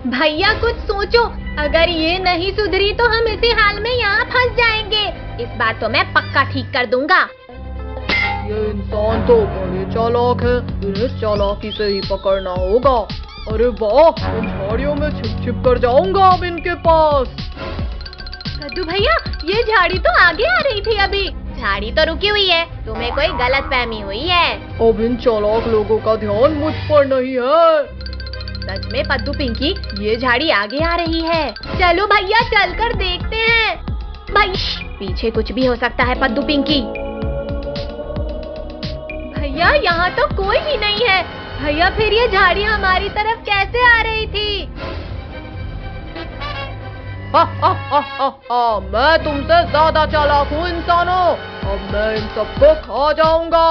भैया कुछ सोचो, अगर ये नहीं सुधरी तो हम इसी हाल में यहाँ फंस जाएंगे। इस बार तो मैं पक्का ठीक कर दूंगा। ये इंसान तो बड़े चालाक है, इन्हें चालाकी से ही पकड़ना होगा। अरे वाह, इन झाड़ियों में छिप छिप कर जाऊंगा अब इनके पास। कद्दू भैया, ये झाड़ी तो आगे आ रही थी अभी। झाड़ी तो रुकी हुई है, तुम्हें कोई गलतफहमी हुई है। अब इन चालाक लोगों का ध्यान मुझ पर नहीं है। सच में पद्दू पिंकी, ये झाड़ी आगे आ रही है। चलो भैया, चलकर देखते हैं। भाई पीछे कुछ भी हो सकता है पद्दू पिंकी। भैया यहाँ तो कोई भी नहीं है। भैया फिर ये झाड़ी हमारी तरफ कैसे आ रही थी? मैं तुमसे ज्यादा चालाक हूँ इंसानों। अब मैं इन सबको खा जाऊंगा।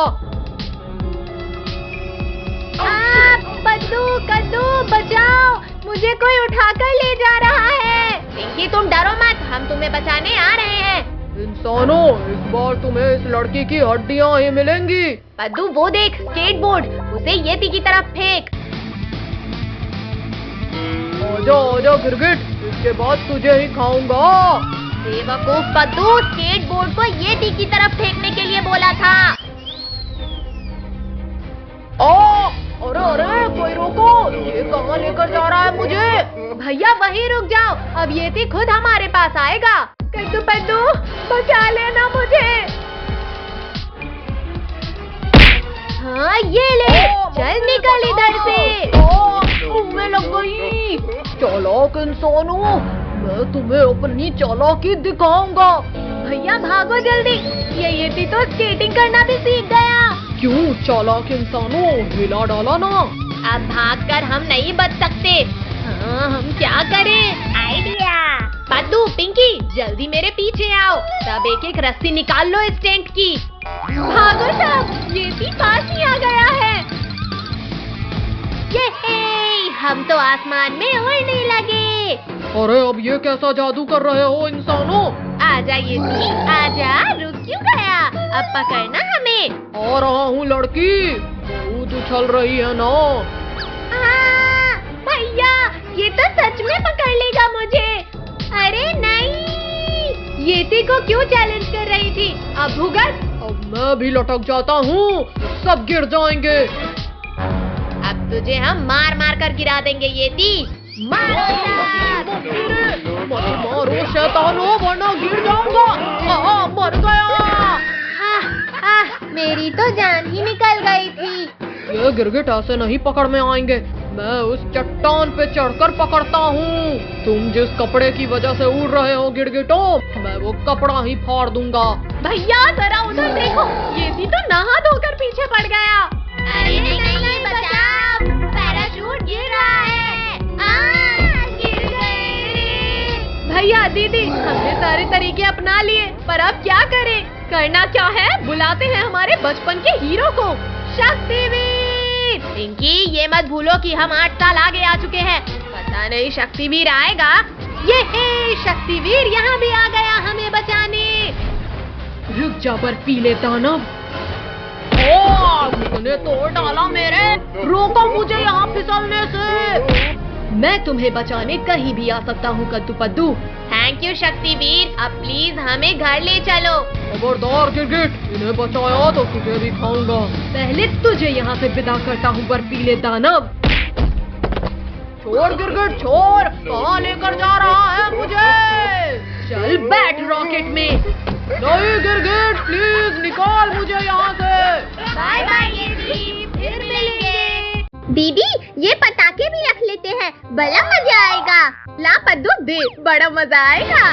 पद्दू, कद्दू बचाओ, मुझे कोई उठाकर ले जा रहा है। पिंकी तुम डरो मत, हम तुम्हें बचाने आ रहे हैं। इंसानों, इस बार तुम्हें इस लड़की की हड्डियाँ ही मिलेंगी। पद्दू वो देख, स्केटबोर्ड, उसे येती की तरफ फेंक। आजा आजा गिरगिट, इसके बाद तुझे ही खाऊंगा। बेवकूफ पद्दू, स्केटबोर्ड को येती की तरफ फेंकने के लिए बोला था। अरे अरे, कोई रोको, ये कहाँ लेकर जा रहा है मुझे? भैया वहीं रुक जाओ, अब येती खुद हमारे पास आएगा। कद्दू पद्दू, बचा लेना मुझे। हाँ ये ले, चल निकल इधर से। तुम्हें लग गई। चालाक इंसानों, मैं तुम्हें अपनी चालाकी दिखाऊंगा। भैया भागो जल्दी, ये येती तो स्केटिंग करना भी सीख गया। क्यों चालाक इंसानों, हिला डाला ना। अब भागकर हम नहीं बच सकते। हाँ, हम क्या करें? आइडिया। पद्दू पिंकी जल्दी मेरे पीछे आओ, सब एक एक रस्सी निकाल लो इस टेंट की। भागो सब, येती पास ही आ गया है। ये हम तो आसमान में उड़ने लगे। अरे अब ये कैसा जादू कर रहे हो इंसानों? आजा येती, आजा, रुक क्यों गया? अब पकड़ना हमें। आ रहा हूँ लड़की, बहुत उछल रही है ना। भैया ये तो सच में पकड़ लेगा मुझे। अरे नहीं, येती को क्यों चैलेंज कर रही थी? अब भुगत। अब मैं भी लटक जाता हूँ, सब गिर जाएंगे। अब तुझे हम मार मार कर गिरा देंगे येती। मारो शैतानों, वरना गिर जाऊंगा। मर गया। मेरी तो जान ही निकल गई थी। ये गिरगिट ऐसे नहीं पकड़ में आएंगे, मैं उस चट्टान पे चढ़कर पकड़ता हूँ। तुम जिस कपड़े की वजह से उड़ रहे हो गिरगिटों, मैं वो कपड़ा ही फाड़ दूंगा। भैया जरा उधर देखो, येती तो नहा धोकर पीछे पड़ गया। अरे नहीं, बचाओ, पैराशूट गिर रहा है। गिर गए। भैया दीदी, हमने सारे तरीके अपना लिए, पर अब क्या करें? करना क्या है? बुलाते हैं हमारे बचपन के हीरो को, शक्तिवीर। पिंकी ये मत भूलो कि हम 8 साल आगे आ चुके हैं। पता नहीं शक्तिवीर आएगा। ये शक्तिवीर यहाँ भी आ गया हमें बचाने। रुक जा बर्फीले दानव। तूने तोड़ डाला मेरे, रोको मुझे यहाँ फिसलने से। मैं तुम्हें बचाने कहीं भी आ सकता हूँ कद्दू पद्दू। थैंक यू शक्तिवीर, अब प्लीज हमें घर ले चलो। खबरदार गिरगिट, इन्हें बचाया तो तुझे भी खाऊंगा। पहले तुझे यहाँ से विदा करता हूँ बर्फीले दानव। छोड़ गिरगिट छोड़, कहाँ लेकर जा रहा है मुझे? चल बैठ रॉकेट में। नहीं गिरगिट, प्लीज निकाल मुझे यहाँ से। बाय बाय येती, फिर मिलेंगे। दीदी ये पटाखे भी रख लेते हैं, बड़ा मजा आएगा। ला पद्दू दे, बड़ा मजा आएगा।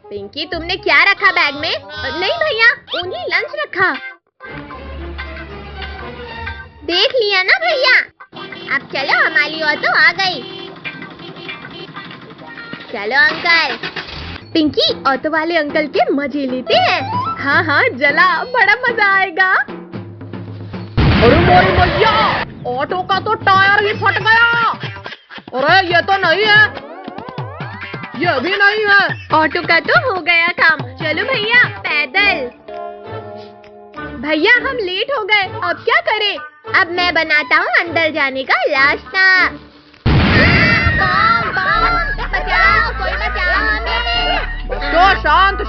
पिंकी तुमने क्या रखा बैग में? नहीं भैया, ओनली लंच रखा। देख लिया ना भैया। अब चलो, हमारी ऑटो आ गई। चलो अंकल। पिंकी ऑटो वाले अंकल के मजे लेते हैं। हाँ हाँ जला, बड़ा मजा आएगा। अरे मोरी भैया, ऑटो का तो टायर ही फट गया। अरे ये तो नहीं है, ये भी नहीं है। ऑटो का तो हो गया काम। चलो भैया पैदल। भैया हम लेट हो गए, अब क्या करें? अब मैं बनाता हूँ अंदर जाने का रास्ता।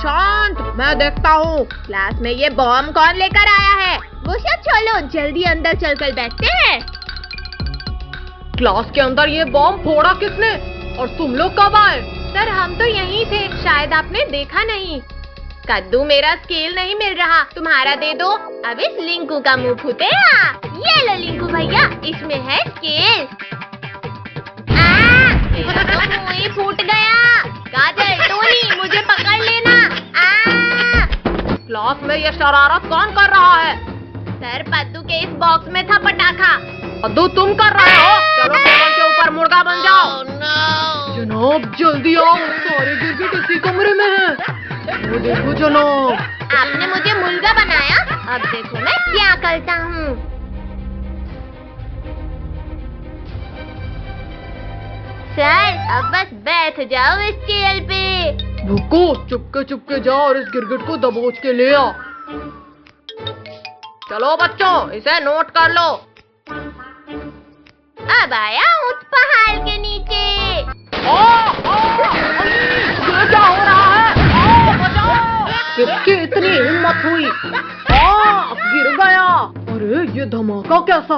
शांत, मैं देखता हूँ। क्लास में ये बॉम्ब कौन लेकर आया है? वो सब छोड़ो, जल्दी अंदर चलकर बैठते हैं। क्लास के अंदर ये बॉम्ब फोड़ा किसने और तुम लोग कब आए? सर हम तो यहीं थे, शायद आपने देखा नहीं। कद्दू मेरा स्केल नहीं मिल रहा, तुम्हारा दे दो। अब इस लिंकू का मुंह फूटेगा। ये लो लिंकू भैया, इसमें है स्केल। मेरा तो मुंह ही फूट गया। काजल, टोनी, मुझे पकड़ लेना। क्लास में ये शरारत कौन कर रहा है? सर पद्दू के इस बॉक्स में था पटाखा। पद्दू तुम कर रहे हो? चलो टेबल के ऊपर मुर्गा बन जाओ। जनाब जल्दी आओ, सारे गिरगिट इसी कमरे में हैं। वो देखो जनाब। आपने मुझे मुर्गा बनाया, अब देखो मैं क्या करता हूँ। सर अब बस बैठ जाओ इस चेयर पे। भुक्को चुपके चुपके जाओ और इस गिरगिट को दबोच के ले आ। चलो बच्चों, इसे नोट कर लो। अब आया ऊंट पहाड़ के नीचे। ये क्या हो रहा है? बचाओ! किसकी इतनी हिम्मत हुई? गिर गया। अरे ये धमाका कैसा?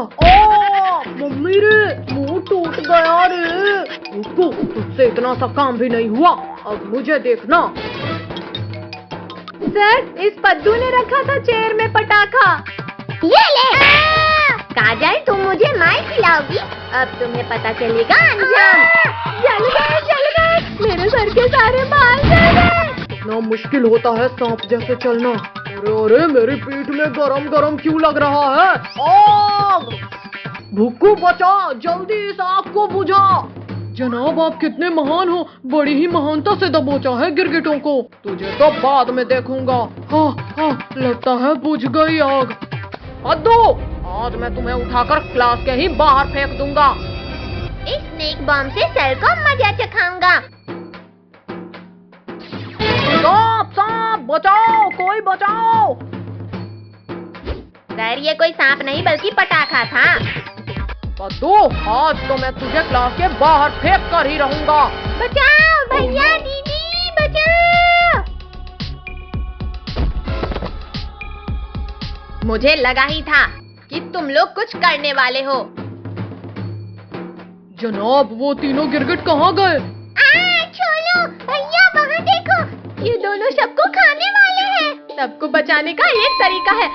मम्मी रे, मुंह टूट गया रे। उसको तुझसे इतना सा काम भी नहीं हुआ, अब मुझे देखना। सर इस पद्दू ने रखा था चेयर में पटाखा। ये ले। काजल तुम मुझे मार खिलाओगी, अब तुम्हें पता चलेगा अंजाम। जल गए, मेरे सर के सारे बाल जल गए। इतना मुश्किल होता है सांप जैसे चलना। अरे अरे मेरी पीठ में गरम गरम क्यों लग रहा है? आग! भुक्कू बचा, जल्दी इस आग को बुझा। जनाब आप कितने महान हो, बड़ी ही महानता से दबोचा है गिरगिटों को। तुझे तो बाद में देखूंगा। हाँ, लगता है बुझ गई आग। पद्दू, आज मैं तुम्हें उठाकर क्लास के ही बाहर फेंक दूंगा। इस स्नेक बॉम्ब से सर को मजा चखाऊंगा। सांप बचाओ, कोई बचाओ। सर ये कोई सांप नहीं बल्कि पटाखा था। पद्दू, आज तो मैं तुझे क्लास के बाहर फेंक कर ही रहूंगा। बचाओ भैया, दीदी बचाओ। मुझे लगा ही था कि तुम लोग कुछ करने वाले हो। जनाब वो तीनों गिरगिट कहाँ गए? छोड़ो भैया, वहाँ देखो, ये दोनों सबको खाने वाले हैं। सबको बचाने का एक तरीका है,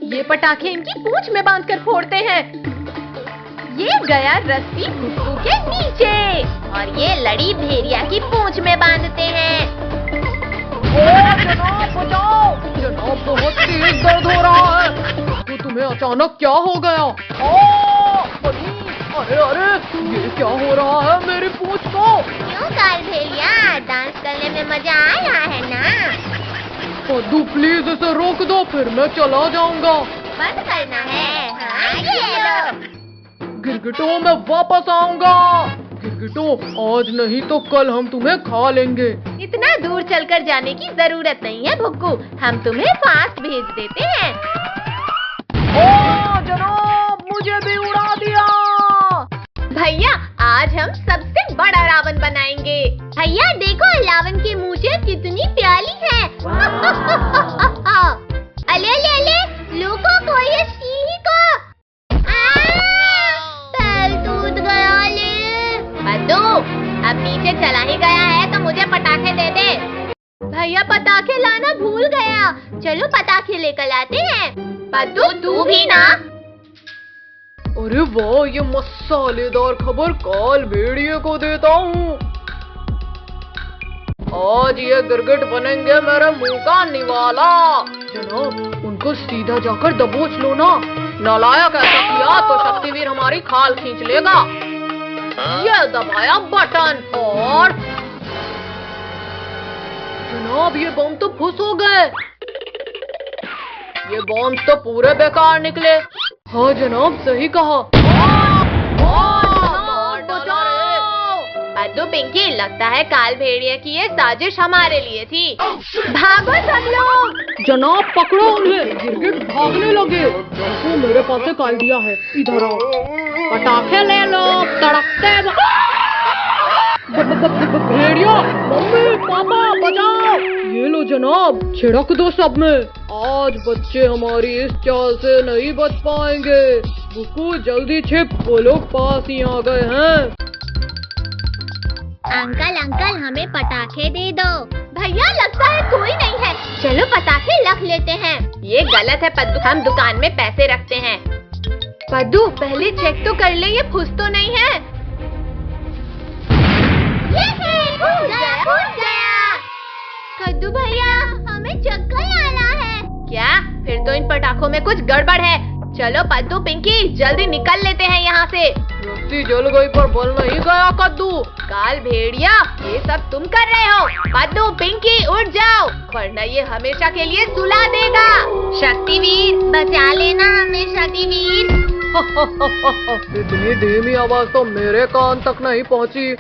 ये पटाखे इनकी पूंछ में बांधकर फोड़ते हैं। ये गया रस्सी भुक्कू के नीचे और ये लड़ी भेड़िया की पूंछ में बांधते हैं। जनाब बचाओ, जनाब बहुत तेज दर्द हो रहा है। तो तुम्हें अचानक क्या हो गया? अरे ये क्या हो रहा है मेरी पूंछ को? क्यों काल भेड़िया, डांस करने में मजा आ रहा है ना? पद्दू प्लीज इसे रोक दो, फिर मैं चला जाऊंगा। बंद करना है। हाँ, ये लो। गिरगिटों मैं वापस आऊंगा। गिरगिटों आज नहीं तो कल हम तुम्हें खा लेंगे। इतना दूर चलकर जाने की जरूरत नहीं है भुक्कू, हम तुम्हें फास्ट भेज देते हैं। जनाब मुझे भी उड़ा दिया। भैया आज हम सबसे बड़ा रावण बनाएंगे। भैया देखो रावण की मूछें कितनी प्यारी हैं। अले अले अले, लोगों को ये सीढ़ी को। पैर टूट गया ले। पद्दू अब नीचे चला ही गया है तो मुझे पटाखे दे दे। भैया पटाखे लाना भूल गया, चलो पटाखे लेकर आते हैं। पद्दू तू भी ना। अरे वाह, ये मसालेदार खबर काल भेड़िए को देता हूँ। आज ये गिरगिट बनेंगे मेरे मुंह का निवाला। जनाब उनको सीधा जाकर दबोच लो ना। नालायक ऐसा किया तो शक्तिवीर हमारी खाल खींच लेगा। ये दबाया बटन और जनाब ये बम तो फुस हो गए। ये बॉम्ब तो पूरे बेकार निकले। हाँ जनाब सही कहा। पद्दू पिंकी, लगता है काल भेड़िया की ये साजिश हमारे लिए थी। भागो सब लोग। जनाब पकड़ो उन्हें, गिरगिट भागने लगे। तो मेरे पास एक आइडिया है, इधर आओ। पटाखे ले लो, तड़कते भेड़िया, मम्मी पापा बचाओ। ये लो जनाब, छिड़क दो सब में। आज बच्चे हमारी इस चाल से नहीं बच पाएंगे। बुकू जल्दी छिप, वो लोग पास ही आ गए हैं। अंकल अंकल हमें पटाखे दे दो। भैया लगता है कोई नहीं है, चलो पटाखे रख लेते हैं। ये गलत है पद्दू, हम दुकान में पैसे रखते हैं। पद्दू पहले चेक तो कर ले ये फुस तो नहीं है। फूट गया। कद्दू भैया हमें चक्कर आ रहा है। क्या? फिर तो इन पटाखों में कुछ गड़बड़ है। चलो पद्दू पिंकी जल्दी निकल लेते हैं यहाँ से। रस्सी जल गई पर बल नहीं गया कद्दू। काल भेड़िया ये सब तुम कर रहे हो। पद्दू पिंकी उठ जाओ वरना ये हमेशा के लिए सुला देगा। शक्तिवीर बचा लेना हमें शक्तिवीर। इतनी धीमी आवाज तो मेरे कान तक नहीं पहुँची।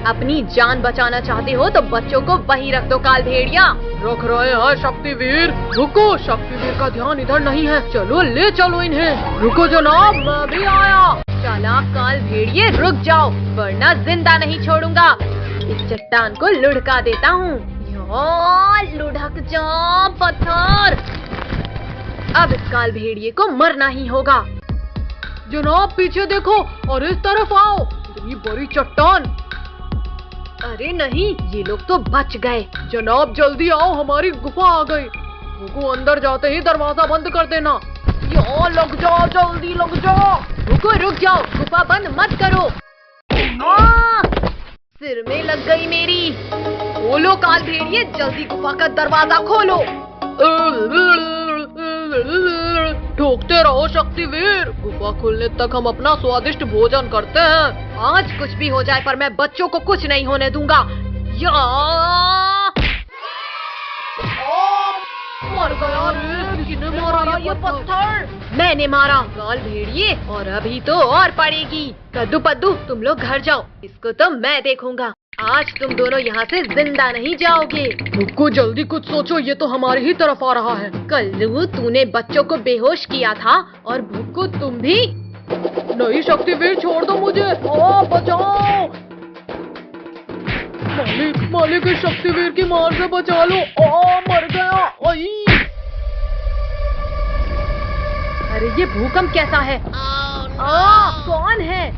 अपनी जान बचाना चाहते हो तो बच्चों को वहीं रख दो काल भेड़िया। रख रहे हैं शक्तिवीर। रुको, शक्तिवीर का ध्यान इधर नहीं है। चलो ले चलो इन्हें। रुको जनाब, मैं भी आया। चालाक काल भेड़िए रुक जाओ वरना जिंदा नहीं छोड़ूंगा। इस चट्टान को लुढ़का देता हूँ। लुढ़क जा पत्थर। अब इस काल भेड़िए को मरना ही होगा। जनाब पीछे देखो और इस तरफ आओ। इतनी बड़ी चट्टान। अरे नहीं, ये लोग तो बच गए। जनाब जल्दी आओ, हमारी गुफा आ गई। रुको, अंदर जाते ही दरवाजा बंद कर देना। यहाँ लग जाओ, जल्दी लग जाओ। रुको रुक जाओ, गुफा बंद मत करो। सिर में लग गई मेरी। खोलो काल भेड़िए, जल्दी गुफा का दरवाजा खोलो। ठोकते रहो शक्तिवीर। गुफा खुलने तक हम अपना स्वादिष्ट भोजन करते हैं। आज कुछ भी हो जाए पर मैं बच्चों को कुछ नहीं होने दूंगा। मर गया रे, किसने मारा ये पत्थर? मैंने मारा काल भेड़िए, और अभी तो और पड़ेगी। कद्दू पद्दू तुम लोग घर जाओ, इसको तो मैं देखूंगा। आज तुम दोनों यहाँ से जिंदा नहीं जाओगे। रुको, जल्दी कुछ सोचो, ये तो हमारी ही तरफ आ रहा है। कल्लू तूने बच्चों को बेहोश किया था और भुक्कू तुम भी। नहीं शक्तिवीर, छोड़ दो मुझे। बचाओ मालिक, मालिक इस शक्तिवीर की मार से बचा लो। मर गया। अरे ये भूकंप कैसा है? कौन है?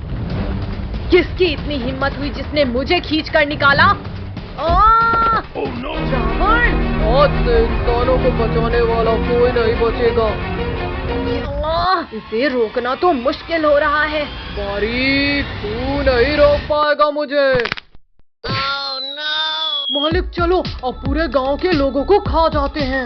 किसकी इतनी हिम्मत हुई जिसने मुझे खींच कर निकाला? रावण! आज से इंसानों को बचाने वाला कोई नहीं बचेगा। इसे रोकना तो मुश्किल हो रहा है। बारी, तू नहीं रोक पाएगा मुझे। मालिक चलो, अब पूरे गांव के लोगों को खा जाते हैं।